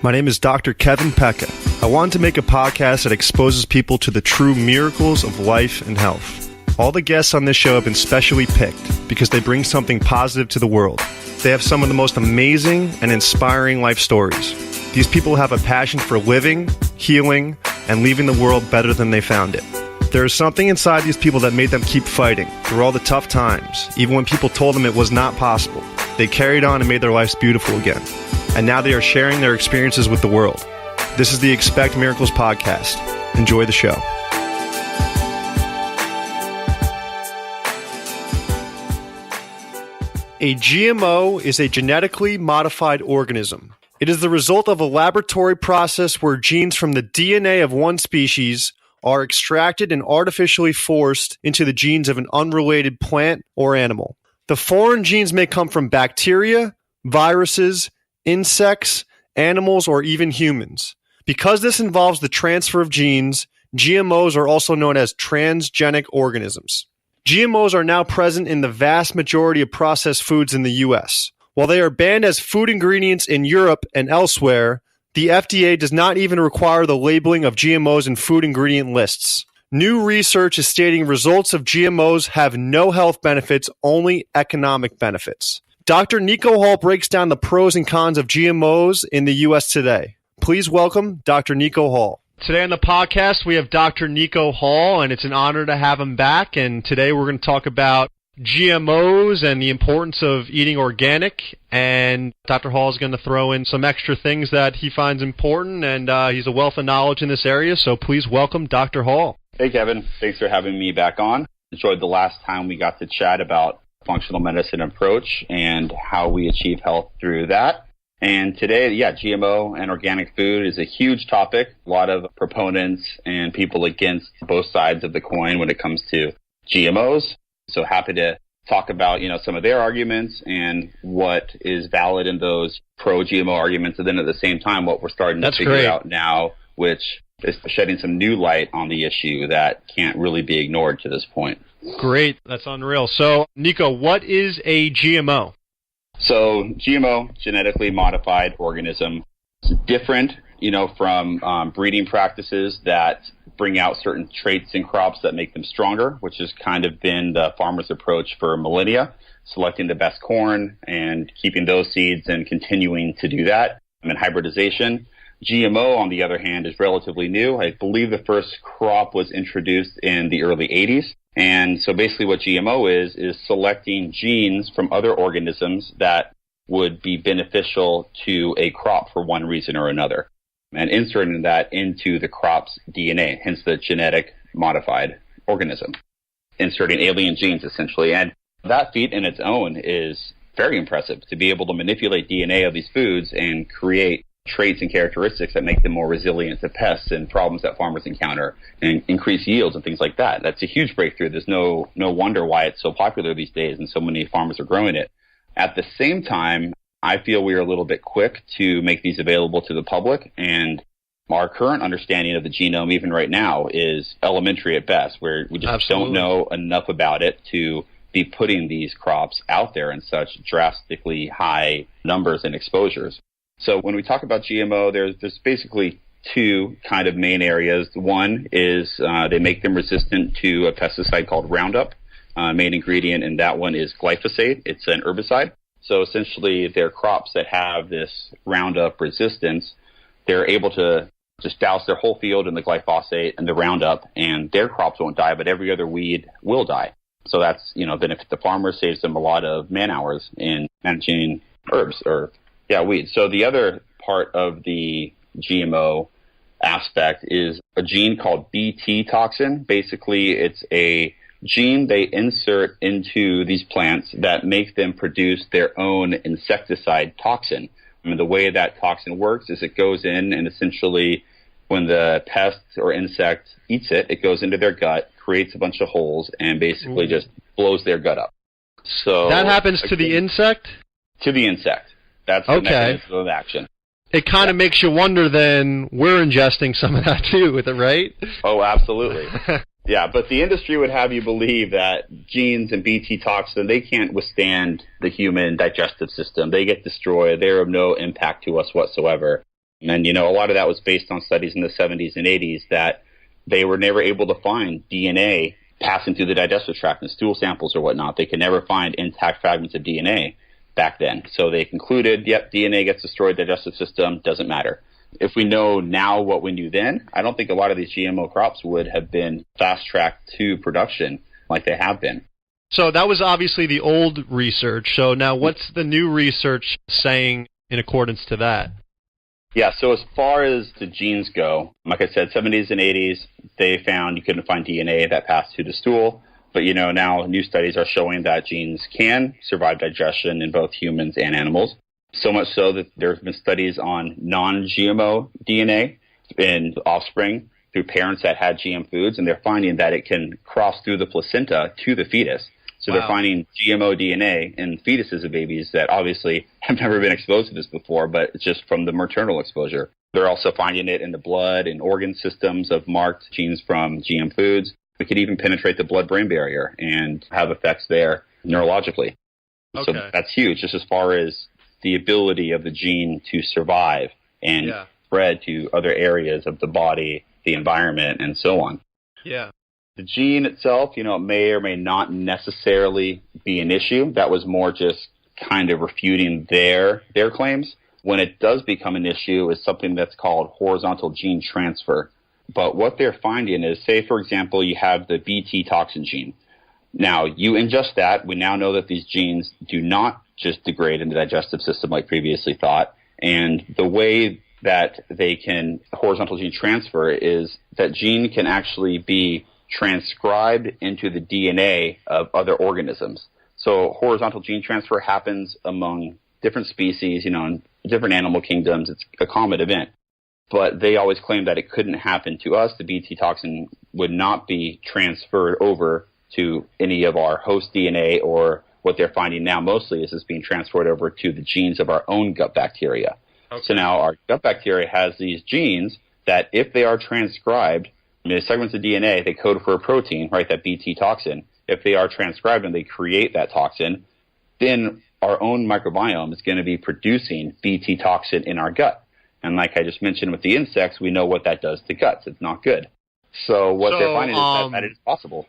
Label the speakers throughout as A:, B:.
A: My name is Dr. Kevin Pecca. I wanted to make a podcast that exposes people to the true miracles of life and health. All the guests on this show have been specially picked because they bring something positive to the world. They have some of the most amazing and inspiring life stories. These people have a passion for living, healing, and leaving the world better than they found it. There is something inside these people that made them keep fighting through all the tough times, even when people told them it was not possible. They carried on and made their lives beautiful again. And now they are sharing their experiences with the world. This is the Expect Miracles podcast. Enjoy the show. A GMO is a genetically modified organism. It is the result of a laboratory process where genes from the DNA of one species are extracted and artificially forced into the genes of an unrelated plant or animal. The foreign genes may come from bacteria, viruses, insects, animals, or even humans. Because this involves the transfer of genes, GMOs are also known as transgenic organisms. GMOs are now present in the vast majority of processed foods in the U.S. While they are banned as food ingredients in Europe and elsewhere, the FDA does not even require the labeling of GMOs in food ingredient lists. New research is stating results of GMOs have no health benefits, only economic benefits. Dr. Niko Hall breaks down the pros and cons of GMOs in the U.S. today. Please welcome Dr. Niko Hall. Today on the podcast, we have Dr. Niko Hall, and it's an honor to have him back. And today we're going to talk about GMOs and the importance of eating organic. And Dr. Hall is going to throw in some extra things that he finds important, and he's a wealth of knowledge in this area. So please welcome Dr. Hall.
B: Hey, Kevin. Thanks for having me back on. Enjoyed the last time we got to chat about functional medicine approach and how we achieve health through that. And today, GMO and organic food is a huge topic. A lot of proponents and people against both sides of the coin when it comes to GMOs. So happy to talk about, some of their arguments and what is valid in those pro-GMO arguments. And then at the same time, what we're starting to figure out now, which is shedding some new light on the issue that can't really be ignored to this point.
A: Great. That's unreal. So, Niko, what is a GMO?
B: So, GMO, genetically modified organism, is different, from breeding practices that bring out certain traits in crops that make them stronger, which has kind of been the farmer's approach for millennia, selecting the best corn and keeping those seeds and continuing to do that. And hybridization. GMO, on the other hand, is relatively new. I believe the first crop was introduced in the early 80s. And so basically what GMO is selecting genes from other organisms that would be beneficial to a crop for one reason or another, and inserting that into the crop's DNA, hence the genetic modified organism, inserting alien genes essentially. And that feat in its own is very impressive, to be able to manipulate DNA of these foods and create traits and characteristics that make them more resilient to pests and problems that farmers encounter and increase yields and things like that. That's a huge breakthrough. There's no wonder why it's so popular these days and so many farmers are growing it. At the same time, I feel we are a little bit quick to make these available to the public, and our current understanding of the genome, even right now, is elementary at best, where we just don't know enough about it to be putting these crops out there in such drastically high numbers and exposures. So when we talk about GMO, there's basically two kind of main areas. One is they make them resistant to a pesticide called Roundup. Main ingredient in that one is glyphosate. It's an herbicide. So essentially, they're crops that have this Roundup resistance. They're able to just douse their whole field in the glyphosate and the Roundup, and their crops won't die, but every other weed will die. So that's, benefit the farmer, saves them a lot of man hours in managing herbs or weeds. So the other part of the GMO aspect is a gene called Bt toxin. Basically, it's a gene they insert into these plants that make them produce their own insecticide toxin. The way that toxin works is it goes in and essentially when the pest or insect eats it, it goes into their gut, creates a bunch of holes, and basically just blows their gut up. So
A: that happens to the insect?
B: To the insect. That's the mechanism of action.
A: It kind of makes you wonder then, we're ingesting some of that too with it, right?
B: Oh, absolutely. Yeah, but the industry would have you believe that genes and Bt toxin, they can't withstand the human digestive system. They get destroyed. They're of no impact to us whatsoever. And, a lot of that was based on studies in the 70s and 80s that they were never able to find DNA passing through the digestive tract in stool samples or whatnot. They could never find intact fragments of DNA back then. So they concluded, yep, DNA gets destroyed, digestive system, doesn't matter. If we know now what we knew then, I don't think a lot of these GMO crops would have been fast-tracked to production like they have been.
A: So that was obviously the old research. So now what's the new research saying in accordance to that?
B: Yeah, so as far as the genes go, like I said, 70s and 80s, they found you couldn't find DNA that passed through the stool. But, now new studies are showing that genes can survive digestion in both humans and animals. So much so that there's been studies on non-GMO DNA in offspring through parents that had GM foods, and they're finding that it can cross through the placenta to the fetus. So They're finding GMO DNA in fetuses of babies that obviously have never been exposed to this before, but it's just from the maternal exposure. They're also finding it in the blood and organ systems of marked genes from GM foods. We could even penetrate the blood-brain barrier and have effects there neurologically.
A: Okay.
B: So that's huge, just as far as the ability of the gene to survive and spread to other areas of the body, the environment, and so on.
A: Yeah.
B: The gene itself, it may or may not necessarily be an issue. That was more just kind of refuting their claims. When it does become an issue is something that's called horizontal gene transfer. But what they're finding is, say, for example, you have the Bt toxin gene. Now, you ingest that. We now know that these genes do not just degrade in the digestive system like previously thought. And the way that they can horizontal gene transfer is that gene can actually be transcribed into the DNA of other organisms. So horizontal gene transfer happens among different species, in different animal kingdoms. It's a common event. But they always claim that it couldn't happen to us. The Bt toxin would not be transferred over to any of our host DNA, or what they're finding now mostly is it's being transferred over to the genes of our own gut bacteria. Okay. So now our gut bacteria has these genes that if they are transcribed, the segments of DNA, they code for a protein, right, that Bt toxin. If they are transcribed and they create that toxin, then our own microbiome is going to be producing Bt toxin in our gut. And like I just mentioned with the insects, we know what that does to guts. It's not good. So what they're finding is that it is possible.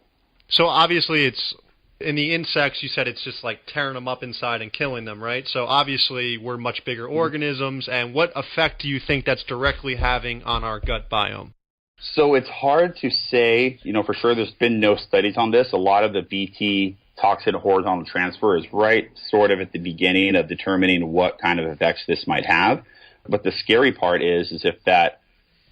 A: So obviously it's, in the insects, you said it's just like tearing them up inside and killing them, right? So obviously we're much bigger organisms. And what effect do you think that's directly having on our gut biome?
B: So it's hard to say, for sure. There's been no studies on this. A lot of the Bt toxin horizontal transfer is right sort of at the beginning of determining what kind of effects this might have. But the scary part is if that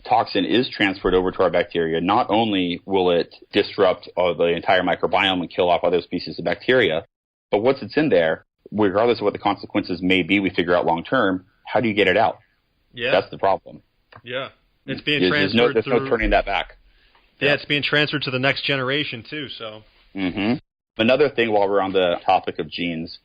B: toxin is transferred over to our bacteria, not only will it disrupt the entire microbiome and kill off other species of bacteria, but once it's in there, regardless of what the consequences may be, we figure out long term, how do you get it out? Yeah. That's the problem.
A: Yeah. It's being transferred.
B: There's no turning that back.
A: Yeah, it's being transferred to the next generation too. So.
B: Mm-hmm. Another thing, while we're on the topic of genes,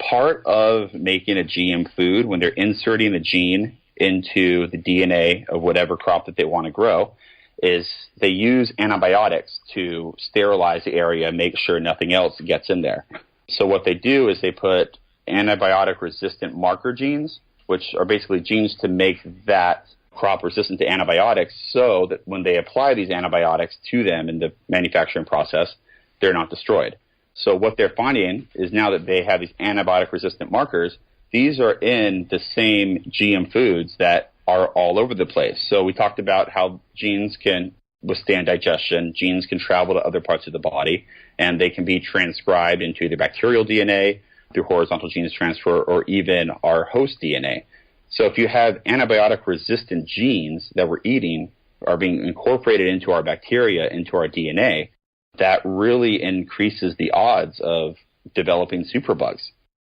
B: part of making a GM food, when they're inserting a gene into the DNA of whatever crop that they want to grow, is they use antibiotics to sterilize the area and make sure nothing else gets in there. So what they do is they put antibiotic-resistant marker genes, which are basically genes to make that crop resistant to antibiotics, so that when they apply these antibiotics to them in the manufacturing process, they're not destroyed. So what they're finding is now that they have these antibiotic-resistant markers, these are in the same GM foods that are all over the place. So we talked about how genes can withstand digestion, genes can travel to other parts of the body, and they can be transcribed into either bacterial DNA through horizontal genes transfer or even our host DNA. So if you have antibiotic-resistant genes that we're eating are being incorporated into our bacteria, into our DNA, that really increases the odds of developing superbugs.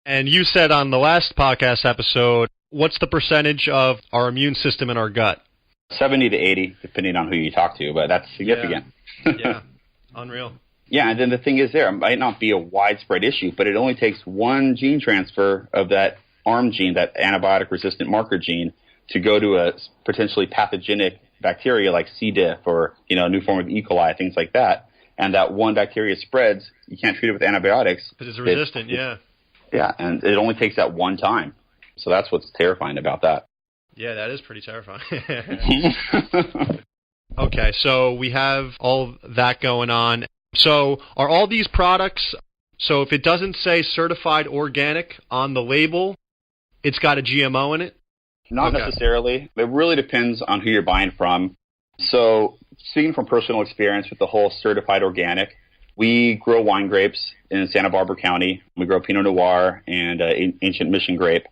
A: And you said on the last podcast episode, what's the percentage of our immune system in our gut?
B: 70 to 80, depending on who you talk to, but that's significant.
A: Yeah, unreal.
B: Yeah, and then the thing is it might not be a widespread issue, but it only takes one gene transfer of that ARM gene, that antibiotic-resistant marker gene, to go to a potentially pathogenic bacteria like C. diff or a new form of E. coli, things like that. And that one bacteria spreads, you can't treat it with antibiotics.
A: Because it's resistant, yeah.
B: Yeah, and it only takes that one time. So that's what's terrifying about that.
A: Yeah, that is pretty terrifying. Okay, so we have all that going on. So are all these products, so if it doesn't say certified organic on the label, it's got a GMO in it?
B: Not necessarily. It really depends on who you're buying from. So speaking from personal experience with the whole certified organic, we grow wine grapes in Santa Barbara County. We grow Pinot Noir and Ancient Mission grape.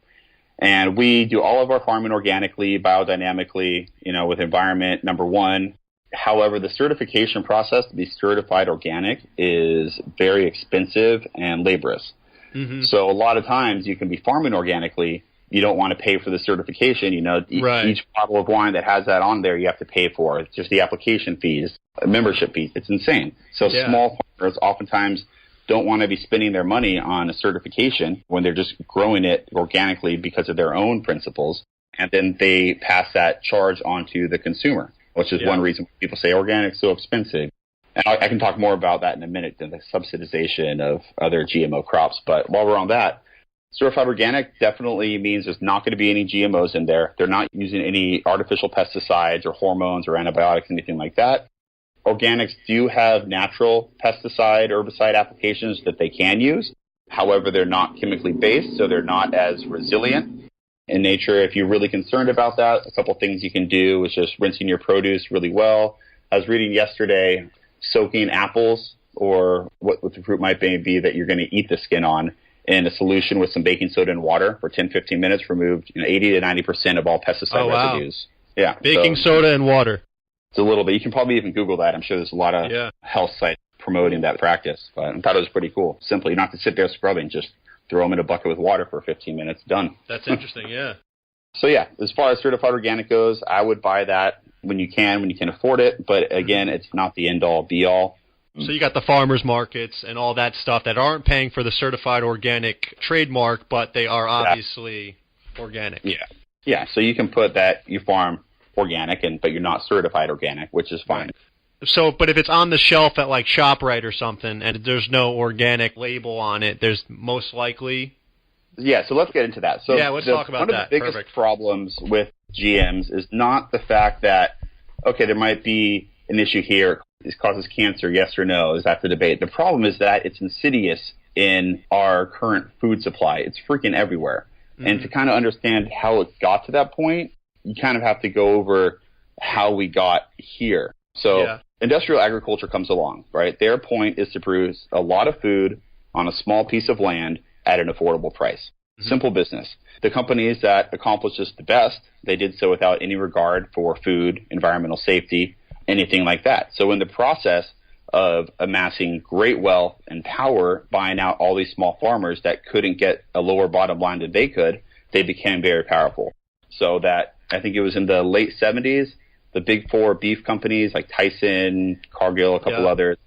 B: And we do all of our farming organically, biodynamically, with environment number one. However, the certification process to be certified organic is very expensive and laborious. Mm-hmm. So a lot of times you can be farming organically. You don't want to pay for the certification. Right. Each bottle of wine that has that on there, you have to pay for. It's just the application fees, membership fees. It's insane. So small farmers oftentimes don't want to be spending their money on a certification when they're just growing it organically because of their own principles. And then they pass that charge on to the consumer, which is one reason people say organic is so expensive. And I can talk more about that in a minute, than the subsidization of other GMO crops. But while we're on that, certified organic definitely means there's not going to be any GMOs in there. They're not using any artificial pesticides or hormones or antibiotics, anything like that. Organics do have natural pesticide, herbicide applications that they can use. However, they're not chemically based, so they're not as resilient in nature. If you're really concerned about that, a couple things you can do is just rinsing your produce really well. I was reading yesterday, soaking apples or what the fruit might be that you're going to eat the skin on in a solution with some baking soda and water for 10-15 minutes removed 80 to 90% of all pesticide residues. Yeah,
A: baking soda and water.
B: It's a little bit. You can probably even Google that. I'm sure there's a lot of health sites promoting that practice. But I thought it was pretty cool. Simply, you don't have to sit there scrubbing. Just throw them in a bucket with water for 15 minutes. Done.
A: That's interesting, yeah.
B: So, as far as certified organic goes, I would buy that when you can afford it. But, again, it's not the end-all, be-all.
A: So you got the farmers markets and all that stuff that aren't paying for the certified organic trademark, but they are obviously organic.
B: Yeah, so you can put that you farm organic, but you're not certified organic, which is fine.
A: Right. So, but if it's on the shelf at like ShopRite or something, and there's no organic label on it, there's most likely.
B: Yeah, so let's get into that. So
A: let's talk about that.
B: One of the biggest problems with GMs is not the fact that, there might be an issue here, it causes cancer, yes or no, is that the debate. The problem is that it's insidious in our current food supply. It's freaking everywhere. Mm-hmm. And to kind of understand how it got to that point, you kind of have to go over how we got here. So industrial agriculture comes along, right? Their point is to produce a lot of food on a small piece of land at an affordable price. Mm-hmm. Simple business. The companies that accomplished this the best, they did so without any regard for food, environmental safety, anything like that. So in the process of amassing great wealth and power, buying out all these small farmers that couldn't get a lower bottom line than they could, they became very powerful. So that I think it was in the late 70s, the big four beef companies like Tyson, Cargill, a couple others,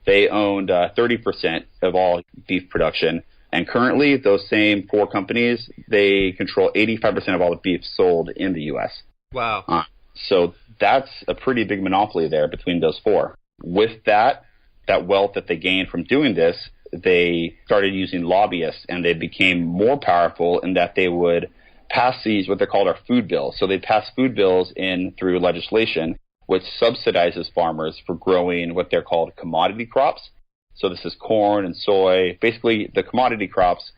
B: they owned 30% of all beef production. And currently, those same four companies, they control 85% of all the beef sold in the U.S.
A: Wow.
B: So that's a pretty big monopoly there between those four. With that wealth that they gained from doing this, they started using lobbyists, and they became more powerful in that they would pass these, what they're called our food bills. So they pass food bills in through legislation, which subsidizes farmers for growing what they're called commodity crops. So this is corn and soy. Basically, the commodity crops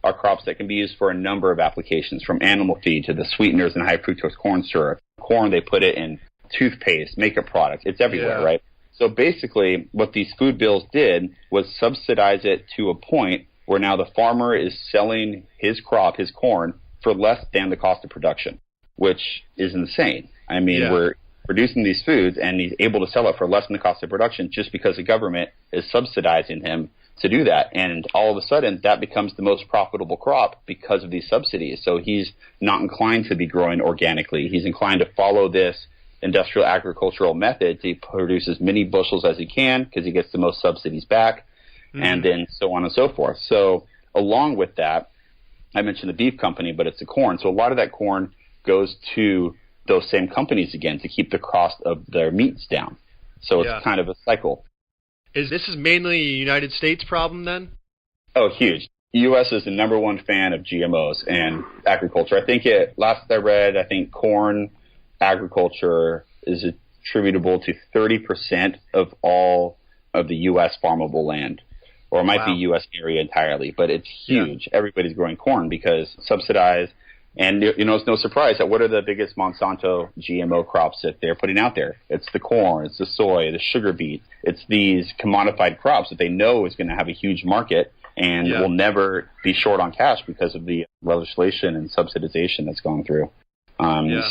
B: are crops that can be used for a number of applications, from animal feed to the sweeteners and high fructose corn syrup. Corn, they put it in toothpaste, makeup products. It's everywhere, right? So basically, what these food bills did was subsidize it to a point where now the farmer is selling his crop, his corn, for less than the cost of production, which is insane. I mean, we're producing these foods, and he's able to sell it for less than the cost of production just because the government is subsidizing him to do that. And all of a sudden, that becomes the most profitable crop because of these subsidies. So he's not inclined to be growing organically. He's inclined to follow this industrial agricultural method to produce as many bushels as he can because he gets the most subsidies back, and then so on and so forth. So along with that, I mentioned the beef company, but it's the corn. So a lot of that corn goes to those same companies again to keep the cost of their meats down. So it's kind of a cycle.
A: This is mainly a United States problem then?
B: Oh, huge. U.S. is the number one fan of GMOs and agriculture. I think last I read, I think corn agriculture is attributable to 30% of all of the U.S. farmable land, or it might be U.S. area entirely, but it's huge. Yeah. Everybody's growing corn because subsidized. And, it's no surprise that what are the biggest Monsanto GMO crops that they're putting out there? It's the corn, it's the soy, the sugar beet. It's these commodified crops that they know is going to have a huge market and will never be short on cash because of the legislation and subsidization that's gone through.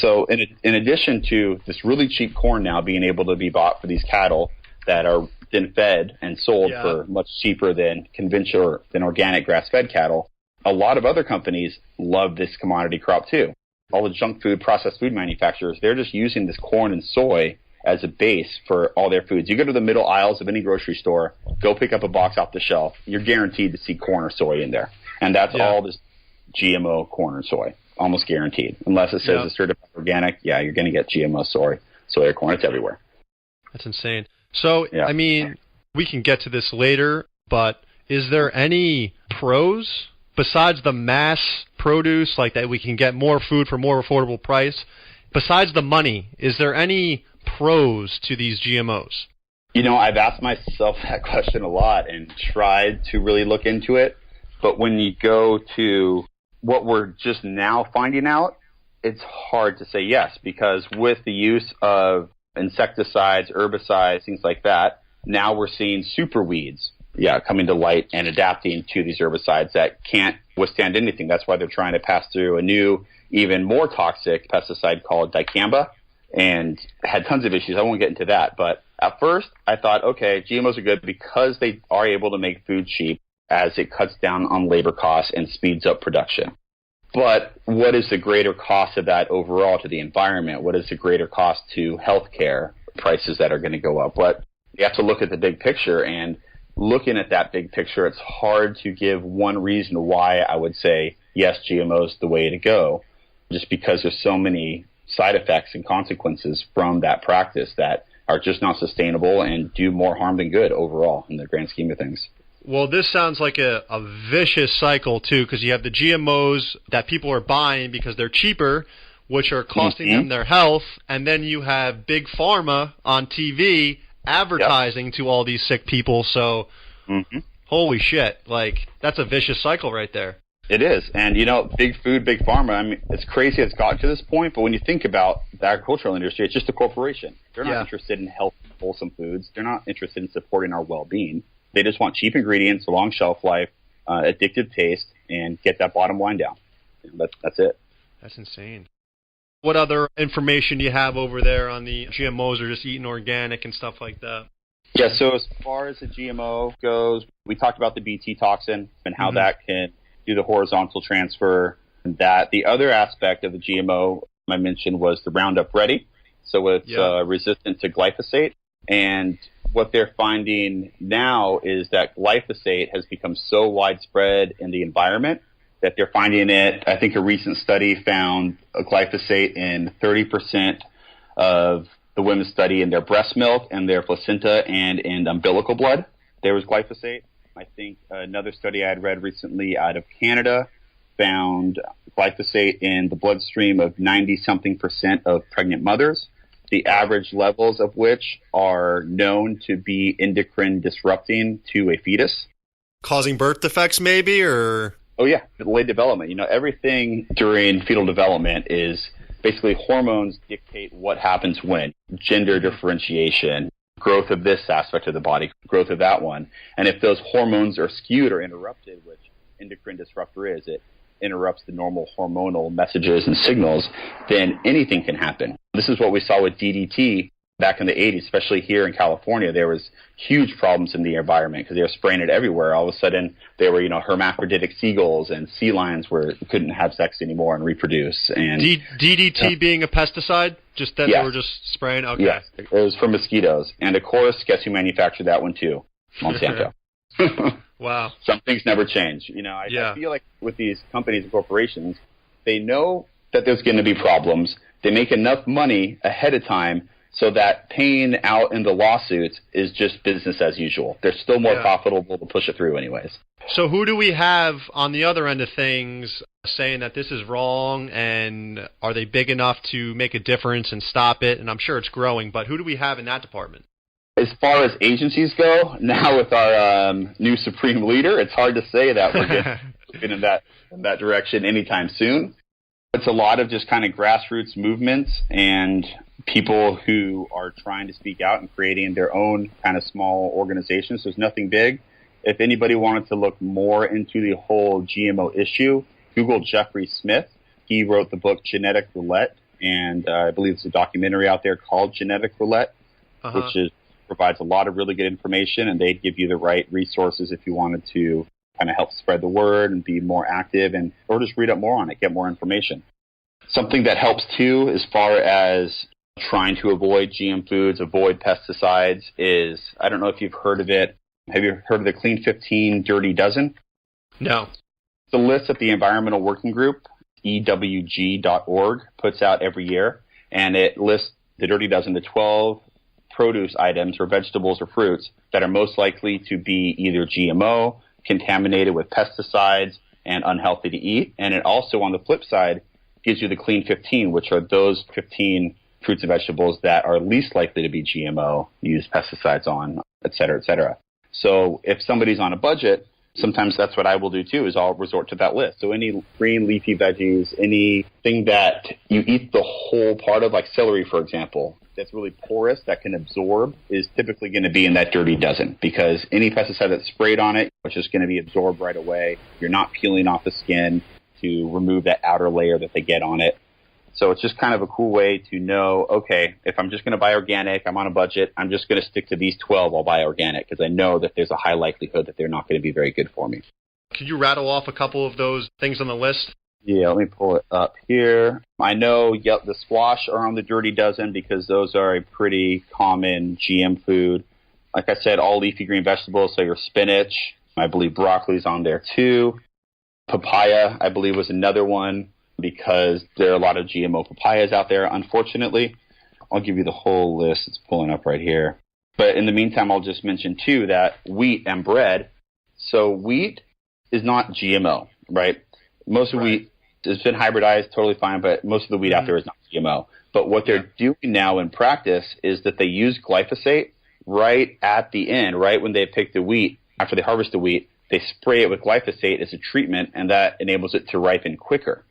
B: So in addition to this really cheap corn now being able to be bought for these cattle that are then fed and sold for much cheaper than conventional or than organic grass-fed cattle, a lot of other companies love this commodity crop too. All the junk food, processed food manufacturers, they're just using this corn and soy as a base for all their foods. You go to the middle aisles of any grocery store, go pick up a box off the shelf, you're guaranteed to see corn or soy in there. And that's all this GMO corn or soy, almost guaranteed. Unless it says it's certified organic, you're going to get GMO soy or corn. It's everywhere.
A: That's insane. So, I mean, we can get to this later, but is there any pros besides the mass produce, like that we can get more food for more affordable price? Besides the money, is there any pros to these GMOs?
B: I've asked myself that question a lot and tried to really look into it. But when you go to what we're just now finding out, it's hard to say yes, because with the use of insecticides, herbicides, things like that, now we're seeing super weeds coming to light and adapting to these herbicides that can't withstand anything. That's why they're trying to pass through a new, even more toxic pesticide called dicamba, and had tons of issues. I won't get into that. But at first, I thought, okay, GMOs are good because they are able to make food cheap as it cuts down on labor costs and speeds up production. But what is the greater cost of that overall to the environment? What is the greater cost to healthcare prices that are going to go up? But you have to look at the big picture, and looking at that big picture, it's hard to give one reason why I would say, yes, GMO is the way to go, just because there's so many side effects and consequences from that practice that are just not sustainable and do more harm than good overall in the grand scheme of things.
A: Well, this sounds like a vicious cycle, too, because you have the GMOs that people are buying because they're cheaper, which are costing them their health, and then you have Big Pharma on TV advertising to all these sick people. So, holy shit, that's a vicious cycle right there.
B: It is. And, big food, big pharma, I mean, it's crazy it's gotten to this point, but when you think about the agricultural industry, it's just a corporation. They're not interested in healthy, wholesome foods. They're not interested in supporting our well-being. They just want cheap ingredients, a long shelf life, addictive taste, and get that bottom line down. That's it.
A: That's insane. What other information do you have over there on the GMOs or just eating organic and stuff like that?
B: Yeah, so as far as the GMO goes, we talked about the Bt toxin and how that can do the horizontal transfer. And that the other aspect of the GMO I mentioned was the Roundup Ready. So it's resistant to glyphosate. And what they're finding now is that glyphosate has become so widespread in the environment that they're finding it. I think a recent study found a glyphosate in 30% of the women's study in their breast milk and their placenta and in umbilical blood. There was glyphosate. I think another study I had read recently out of Canada found glyphosate in the bloodstream of 90-something% of pregnant mothers, the average levels of which are known to be endocrine disrupting to a fetus.
A: Causing birth defects maybe, or?
B: Oh, yeah, delayed development. Everything during fetal development is basically hormones dictate what happens when. Gender differentiation, growth of this aspect of the body, growth of that one. And if those hormones are skewed or interrupted, which endocrine disruptor is, it interrupts the normal hormonal messages and signals, then anything can happen. This is what we saw with DDT back in the 80s, especially here in California. There was huge problems in the environment because they were spraying it everywhere. All of a sudden, there were, hermaphroditic seagulls and sea lions couldn't have sex anymore and reproduce. And
A: DDT being a pesticide? Just that they were just spraying? Okay.
B: Yes, it was for mosquitoes. And of course, guess who manufactured that one too? Monsanto.
A: Wow.
B: Some things never change. I feel like with these companies and corporations, they know that there's going to be problems. They make enough money ahead of time So that paying out in the lawsuits is just business as usual. They're still more profitable to push it through anyways.
A: So who do we have on the other end of things saying that this is wrong, and are they big enough to make a difference and stop it? And I'm sure it's growing, but who do we have in that department?
B: As far as agencies go, now with our new supreme leader, it's hard to say that we're getting in that direction anytime soon. It's a lot of just kind of grassroots movements and people who are trying to speak out and creating their own kind of small organizations. There's nothing big. If anybody wanted to look more into the whole GMO issue, Google Jeffrey Smith. He wrote the book Genetic Roulette, and I believe there's a documentary out there called Genetic Roulette, which provides a lot of really good information, and they'd give you the right resources if you wanted to kind of help spread the word and be more active, or just read up more on it, get more information. Something that helps too, as far as trying to avoid GM foods, avoid pesticides, is, I don't know if you've heard of it. Have you heard of the Clean 15 Dirty Dozen?
A: No.
B: The list that the Environmental Working Group, EWG.org, puts out every year, and it lists the Dirty Dozen, the 12 produce items or vegetables or fruits that are most likely to be either GMO, contaminated with pesticides, and unhealthy to eat. And it also, on the flip side, gives you the Clean 15, which are those 15 fruits and vegetables that are least likely to be GMO, use pesticides on, et cetera, et cetera. So if somebody's on a budget, sometimes that's what I will do too, is I'll resort to that list. So any green leafy veggies, anything that you eat the whole part of, like celery, for example, that's really porous, that can absorb, is typically going to be in that Dirty Dozen, because any pesticide that's sprayed on it, it's just going to be absorbed right away. You're not peeling off the skin to remove that outer layer that they get on it. So it's just kind of a cool way to know, okay, if I'm just going to buy organic, I'm on a budget, I'm just going to stick to these 12, I'll buy organic, because I know that there's a high likelihood that they're not going to be very good for me.
A: Could you rattle off a couple of those things on the list?
B: Yeah, let me pull it up here. I know, the squash are on the Dirty Dozen because those are a pretty common GM food. Like I said, all leafy green vegetables, so your spinach, I believe broccoli's on there too. Papaya, I believe, was another one, because there are a lot of GMO papayas out there, unfortunately. I'll give you the whole list. It's pulling up right here. But in the meantime, I'll just mention, too, that wheat and bread. So wheat is not GMO, right? Most of wheat has been hybridized, totally fine, but most of the wheat out there is not GMO. But what they're doing now in practice is that they use glyphosate right at the end, right when they pick the wheat, after they harvest the wheat, they spray it with glyphosate as a treatment, and that enables it to ripen quicker.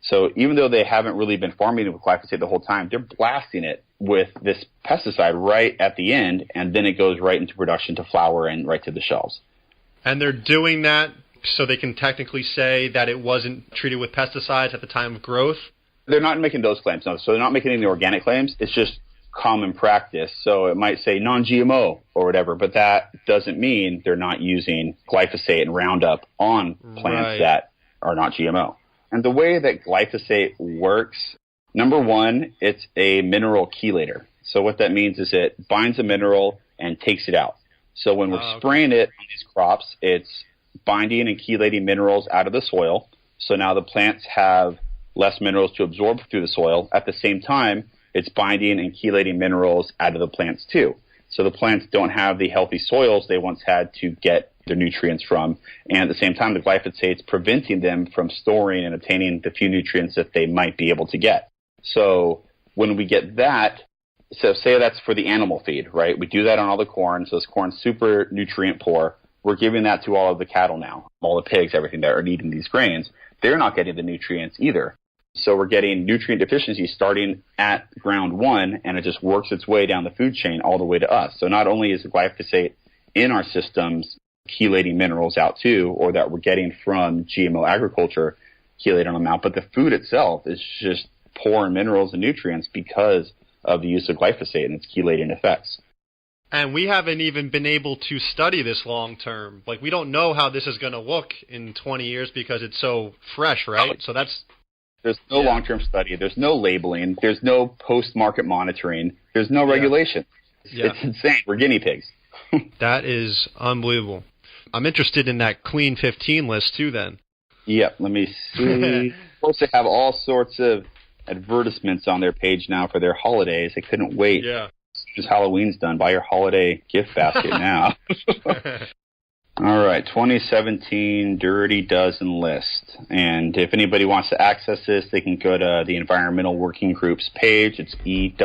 B: So even though they haven't really been farming it with glyphosate the whole time, they're blasting it with this pesticide right at the end, and then it goes right into production to flour and right to the shelves.
A: And they're doing that so they can technically say that it wasn't treated with pesticides at the time of growth?
B: They're not making those claims, no. So they're not making any organic claims. It's just common practice. So it might say non-GMO or whatever, but that doesn't mean they're not using glyphosate and Roundup on plants that are not GMO. And the way that glyphosate works, number one, it's a mineral chelator. So what that means is it binds a mineral and takes it out. So when we're spraying it on these crops, it's binding and chelating minerals out of the soil. So now the plants have less minerals to absorb through the soil. At the same time, it's binding and chelating minerals out of the plants too. So the plants don't have the healthy soils they once had to get their nutrients from. And at the same time, the glyphosate's preventing them from storing and obtaining the few nutrients that they might be able to get. So when we get that, so say that's for the animal feed, right? We do that on all the corn. So this corn's super nutrient poor. We're giving that to all of the cattle now, all the pigs, everything that are eating these grains. They're not getting the nutrients either. So we're getting nutrient deficiency starting at ground one, and it just works its way down the food chain all the way to us. So not only is the glyphosate in our systems chelating minerals out too, or that we're getting from GMO agriculture chelating them out, but the food itself is just poor in minerals and nutrients because of the use of glyphosate and its chelating effects.
A: And we haven't even been able to study this long term. Like, we don't know how this is going to look in 20 years because it's so fresh, right? So
B: there's no long-term study. There's no labeling. There's no post-market monitoring. There's no regulation. It's insane. We're guinea pigs.
A: That is unbelievable. I'm interested in that Clean 15 list too then.
B: Yep. Let me see. We're supposed to have all sorts of advertisements on their page now for their holidays. They couldn't wait.
A: Yeah.
B: As soon as Halloween's done, buy your holiday gift basket now. All right, 2017 Dirty Dozen list. And if anybody wants to access this, they can go to the Environmental Working Group's page. It's ewg.org.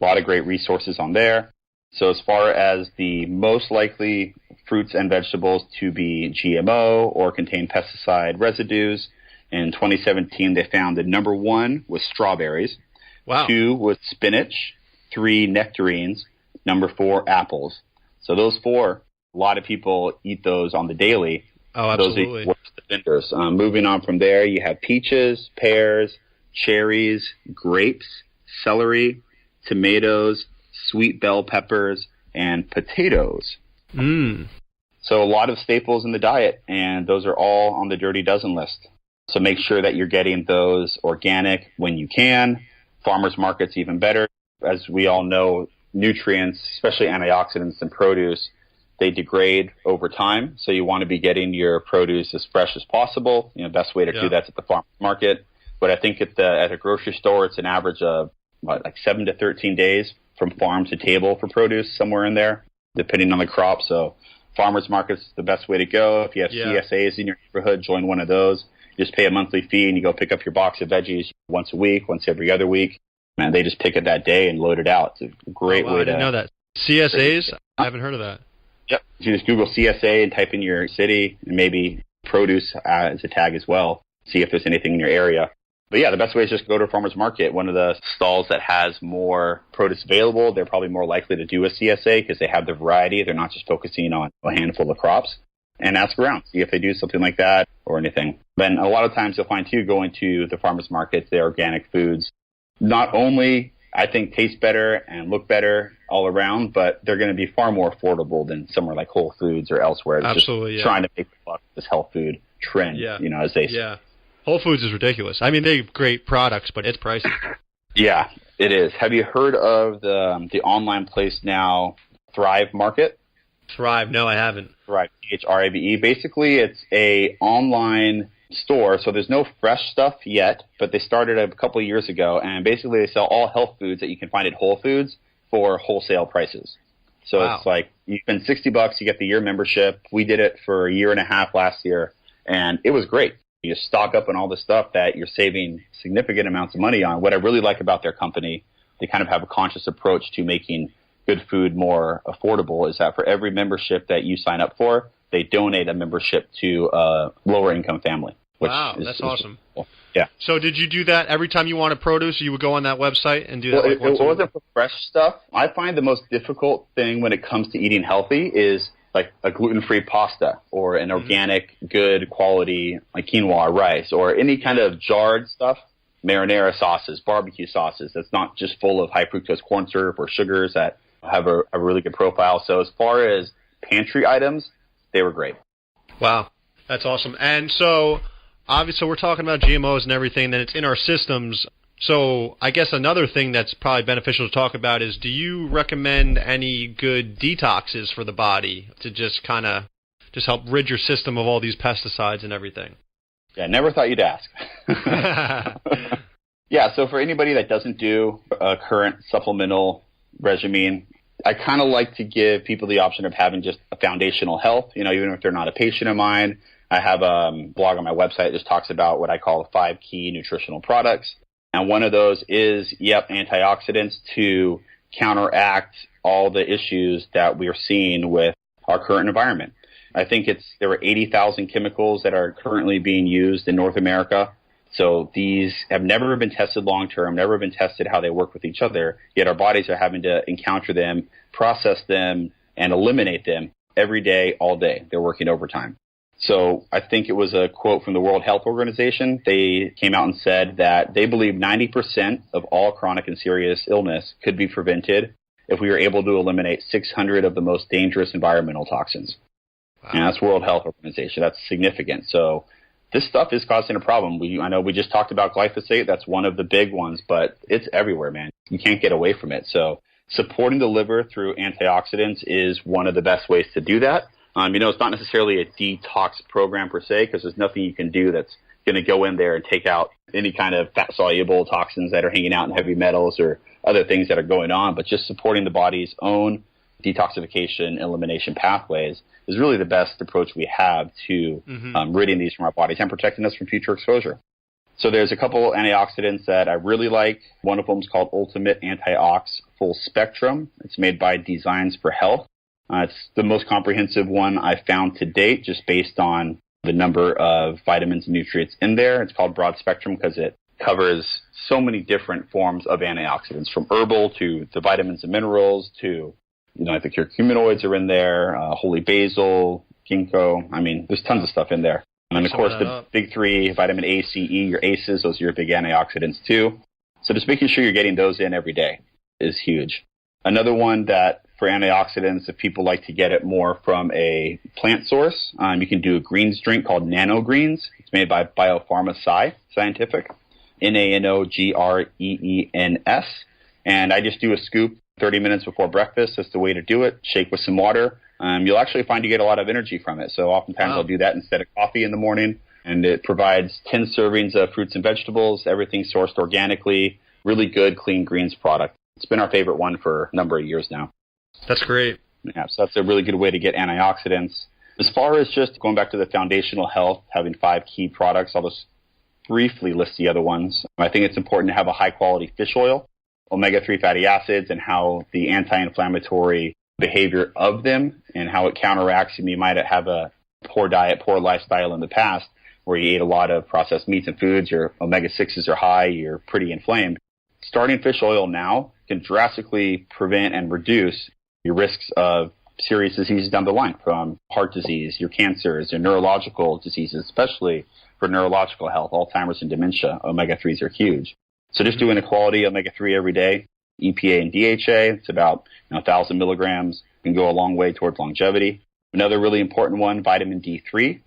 B: A lot of great resources on there. So as far as the most likely fruits and vegetables to be GMO or contain pesticide residues, in 2017 they found that number 1 was strawberries.
A: Wow.
B: 2 was spinach. 3, nectarines. Number 4, apples. So those 4, a lot of people eat those on the daily.
A: Oh, absolutely.
B: Those are worst offenders. Moving on from there, you have peaches, pears, cherries, grapes, celery, tomatoes, sweet bell peppers, and potatoes. So a lot of staples in the diet, and those are all on the Dirty Dozen list. So make sure that you're getting those organic when you can. Farmers markets even better. As we all know, nutrients, especially antioxidants in produce, they degrade over time. So you want to be getting your produce as fresh as possible. Best way to do that's at the farmers market. But I think at a grocery store, it's an average of like 7 to 13 days from farm to table for produce, somewhere in there, depending on the crop. So farmers market's the best way to go. If you have CSAs in your neighborhood, join one of those. You just pay a monthly fee and you go pick up your box of veggies once a week, once every other week. Man, they just pick it that day and load it out. It's a great way to...
A: I didn't know that. CSAs? I haven't heard of that.
B: Yep. You just Google CSA and type in your city and maybe produce as a tag as well. See if there's anything in your area. But yeah, the best way is just go to a farmer's market. One of the stalls that has more produce available, they're probably more likely to do a CSA because they have the variety. They're not just focusing on a handful of crops. And ask around, see if they do something like that or anything. Then a lot of times you'll find too, going to the farmer's markets, the organic foods, not only I think taste better and look better all around, but they're going to be far more affordable than somewhere like Whole Foods or elsewhere. It's
A: absolutely,
B: just trying to make the buck this health food trend, as they say.
A: Yeah. Whole Foods is ridiculous. I mean, they have great products, but it's pricey.
B: Yeah, it is. Have you heard of the online place now, Thrive Market?
A: Thrive? No, I haven't.
B: Thrive, Thrive. Basically, it's a online store, so there's no fresh stuff yet, but they started a couple of years ago, and basically they sell all health foods that you can find at Whole Foods for wholesale prices. So It's like you spend $60, you get the year membership. We did it for a year and a half last year, and it was great. You stock up on all the stuff that you're saving significant amounts of money on. What I really like about their company, they kind of have a conscious approach to making good food more affordable, is that for every membership that you sign up for, they donate a membership to a lower income family.
A: Wow, that's awesome.
B: Cool. Yeah.
A: So did you do that every time you wanted produce? You would go on that website and do that?
B: Well, it wasn't for fresh stuff. I find the most difficult thing when it comes to eating healthy is like a gluten-free pasta or an organic, good quality like quinoa rice or any kind of jarred stuff, marinara sauces, barbecue sauces that's not just full of high fructose corn syrup or sugars that have a really good profile. So as far as pantry items, they were great.
A: Wow, that's awesome. And so obviously we're talking about GMOs and everything, and it's in our systems. So I guess another thing that's probably beneficial to talk about is, do you recommend any good detoxes for the body to just kind of just help rid your system of all these pesticides and everything?
B: Yeah, never thought you'd ask. Yeah, so for anybody that doesn't do a current supplemental regimen, I kind of like to give people the option of having just a foundational health, even if they're not a patient of mine. I have a blog on my website that just talks about what I call the 5 key nutritional products. And one of those is, antioxidants to counteract all the issues that we are seeing with our current environment. I think there were 80,000 chemicals that are currently being used in North America. So these have never been tested long-term, never been tested how they work with each other, yet our bodies are having to encounter them, process them, and eliminate them every day, all day. They're working overtime. So I think it was a quote from the World Health Organization. They came out and said that they believe 90% of all chronic and serious illness could be prevented if we were able to eliminate 600 of the most dangerous environmental toxins. Wow. And that's World Health Organization. That's significant. So this stuff is causing a problem. I know we just talked about glyphosate. That's one of the big ones, but it's everywhere, man. You can't get away from it. So supporting the liver through antioxidants is one of the best ways to do that. It's not necessarily a detox program per se, because there's nothing you can do that's going to go in there and take out any kind of fat-soluble toxins that are hanging out in heavy metals or other things that are going on, but just supporting the body's own detoxification, elimination pathways is really the best approach we have to ridding these from our bodies and protecting us from future exposure. So there's a couple antioxidants that I really like. One of them is called Ultimate Antiox Full Spectrum. It's made by Designs for Health. It's the most comprehensive one I've found to date, just based on the number of vitamins and nutrients in there. It's called broad spectrum because it covers so many different forms of antioxidants, from herbal to the vitamins and minerals to, I think curcuminoids are in there, holy basil, ginkgo. I mean, there's tons of stuff in there. And of course, the big three, vitamin A, C, E, your ACEs, those are your big antioxidants too. So just making sure you're getting those in every day is huge. Another one that for antioxidants, if people like to get it more from a plant source, you can do a greens drink called Nano Greens. It's made by Biopharma Scientific, NanoGreens. And I just do a scoop 30 minutes before breakfast. That's the way to do it. Shake with some water. You'll actually find you get a lot of energy from it. So oftentimes I'll do that instead of coffee in the morning. And it provides 10 servings of fruits and vegetables, everything sourced organically, really good, clean greens product. It's been our favorite one for a number of years now.
A: That's great.
B: Yeah, so that's a really good way to get antioxidants. As far as just going back to the foundational health, having 5 key products, I'll just briefly list the other ones. I think it's important to have a high-quality fish oil, omega-3 fatty acids, and how the anti-inflammatory behavior of them and how it counteracts. You might have a poor diet, poor lifestyle in the past where you ate a lot of processed meats and foods, your omega-6s are high, you're pretty inflamed. Starting fish oil now can drastically prevent and reduce your risks of serious diseases down the line, from heart disease, your cancers, your neurological diseases, especially for neurological health, Alzheimer's and dementia. Omega-3s are huge. So just doing a quality omega-3 every day, EPA and DHA, it's about 1,000 milligrams, can go a long way towards longevity. Another really important one, vitamin D3.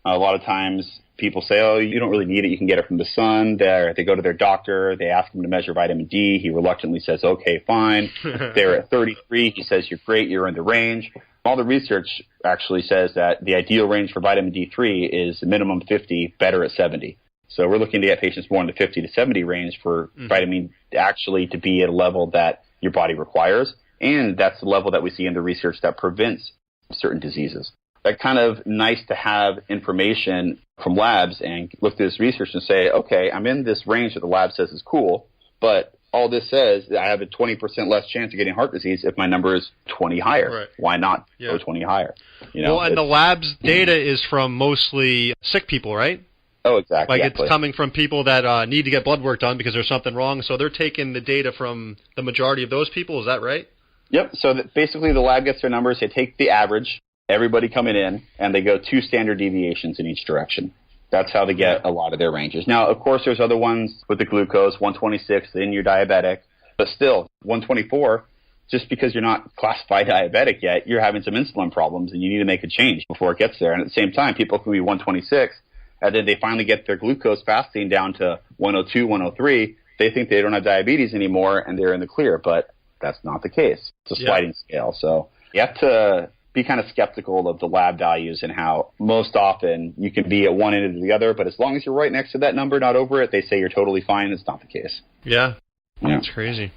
B: A lot of times people say, oh, you don't really need it. You can get it from the sun. They go to their doctor. They ask him to measure vitamin D. He reluctantly says, okay, fine. They're at 33. He says, you're great. You're in the range. All the research actually says that the ideal range for vitamin D3 is minimum 50, better at 70. So we're looking to get patients more in the 50 to 70 range for vitamin actually to be at a level that your body requires. And that's the level that we see in the research that prevents certain diseases. That kind of nice to have information from labs and look through this research and say, okay, I'm in this range that the lab says is cool, but all this says I have a 20% less chance of getting heart disease if my number is 20 higher. Right. Why not go 20 higher?
A: Well, and the lab's data is from mostly sick people, right?
B: Oh, exactly.
A: It's coming from people that need to get blood work done because there's something wrong. So they're taking the data from the majority of those people. Is that right?
B: Yep. So basically the lab gets their numbers. They take the average, everybody coming in, and they go 2 standard deviations in each direction. That's how they get a lot of their ranges. Now, of course, there's other ones with the glucose, 126, then you're diabetic. But still, 124, just because you're not classified diabetic yet, you're having some insulin problems, and you need to make a change before it gets there. And at the same time, people can be 126, and then they finally get their glucose fasting down to 102, 103. They think they don't have diabetes anymore, and they're in the clear. But that's not the case. It's a sliding scale. So you have to be kind of skeptical of the lab values and how most often you can be at one end or the other, but as long as you're right next to that number, not over it, they say you're totally fine. It's not the case.
A: Yeah. That's crazy.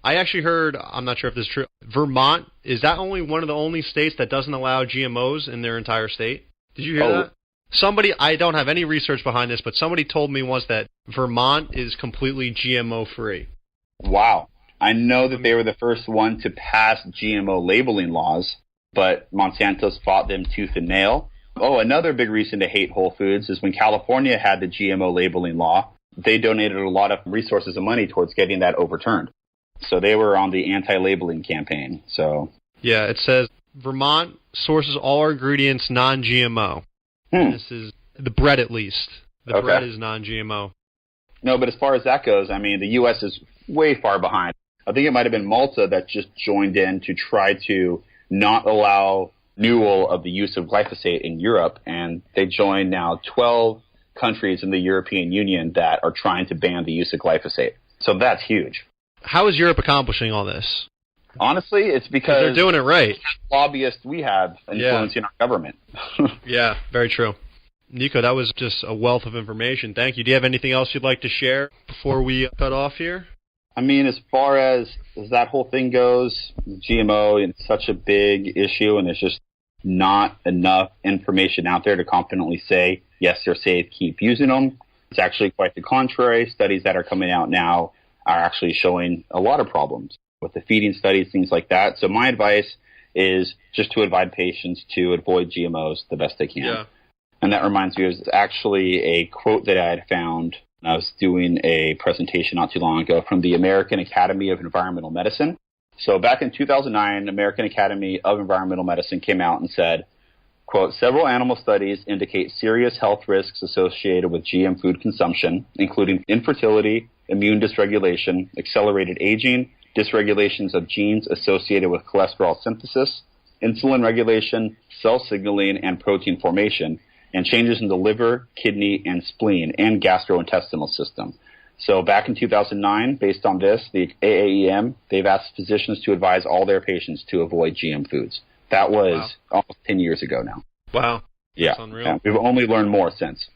A: I actually heard, I'm not sure if this is true, Vermont, is that only one of the only states that doesn't allow GMOs in their entire state? Did you hear that? Somebody, I don't have any research behind this, but somebody told me once that Vermont is completely GMO-free.
B: Wow. I know that they were the first one to pass GMO labeling laws, but Monsanto's fought them tooth and nail. Oh, another big reason to hate Whole Foods is when California had the GMO labeling law, they donated a lot of resources and money towards getting that overturned. So they were on the anti-labeling campaign. So
A: yeah, it says Vermont sources all our ingredients non-GMO. This is the bread, at least. The bread is non-GMO.
B: No, but as far as that goes, I mean, the U.S. is way far behind. I think it might have been Malta that just joined in to try to not allow renewal of the use of glyphosate in Europe, and they joined now 12 countries in the European Union that are trying to ban the use of glyphosate. So that's huge.
A: How is Europe accomplishing all this?
B: Honestly, it's because
A: they're doing it right.
B: Lobbyists we have influencing our government.
A: Yeah, very true. Niko, that was just a wealth of information. Thank you. Do you have anything else you'd like to share before we cut off here?
B: I mean, as far as that whole thing goes, GMO is such a big issue, and there's just not enough information out there to confidently say, yes, they're safe, keep using them. It's actually quite the contrary. Studies that are coming out now are actually showing a lot of problems with the feeding studies, things like that. So my advice is just to advise patients to avoid GMOs the best they can.
A: Yeah.
B: And that reminds me, there's actually a quote that I had found when I was doing a presentation not too long ago from the American Academy of Environmental Medicine. So back in 2009, American Academy of Environmental Medicine came out and said, quote, several animal studies indicate serious health risks associated with GM food consumption, including infertility, immune dysregulation, accelerated aging, dysregulations of genes associated with cholesterol synthesis, insulin regulation, cell signaling, and protein formation, and changes in the liver, kidney, and spleen, and gastrointestinal system. So back in 2009, based on this, the AAEM, they've asked physicians to advise all their patients to avoid GM foods. That was almost 10 years ago now.
A: Wow.
B: Yeah.
A: That's unreal.
B: We've only learned more since.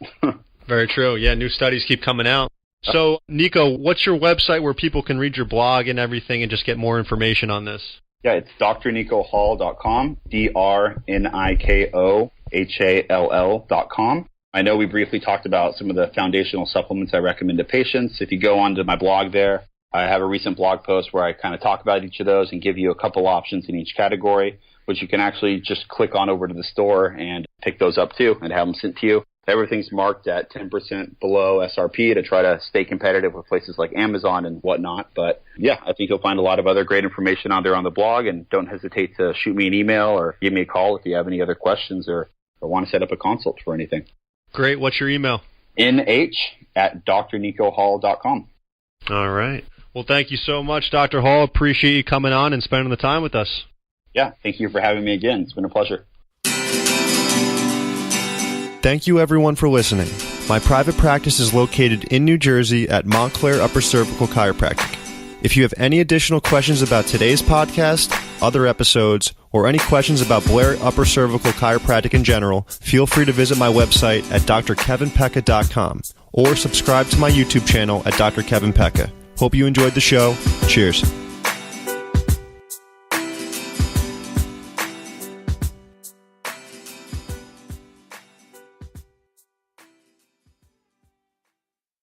A: Very true. Yeah, new studies keep coming out. So, Niko, what's your website where people can read your blog and everything and just get more information on this?
B: Yeah, it's drnikohall.com, drnikohall.com. I know we briefly talked about some of the foundational supplements I recommend to patients. If you go onto my blog there, I have a recent blog post where I kind of talk about each of those and give you a couple options in each category, which you can actually just click on over to the store and pick those up too and have them sent to you. Everything's marked at 10% below SRP to try to stay competitive with places like Amazon and whatnot. But yeah, I think you'll find a lot of other great information on there on the blog, and don't hesitate to shoot me an email or give me a call if you have any other questions or want to set up a consult for anything.
A: Great. What's your email?
B: nh@drnikohall.com.
A: All right. Well, thank you so much, Dr. Hall. Appreciate you coming on and spending the time with us.
B: Yeah, thank you for having me again. It's been a pleasure.
A: Thank you, everyone, for listening. My private practice is located in New Jersey at Montclair Upper Cervical Chiropractic. If you have any additional questions about today's podcast, other episodes, or any questions about Blair Upper Cervical Chiropractic in general, feel free to visit my website at drkevinpecca.com or subscribe to my YouTube channel at Dr. Kevin Pecca. Hope you enjoyed the show. Cheers.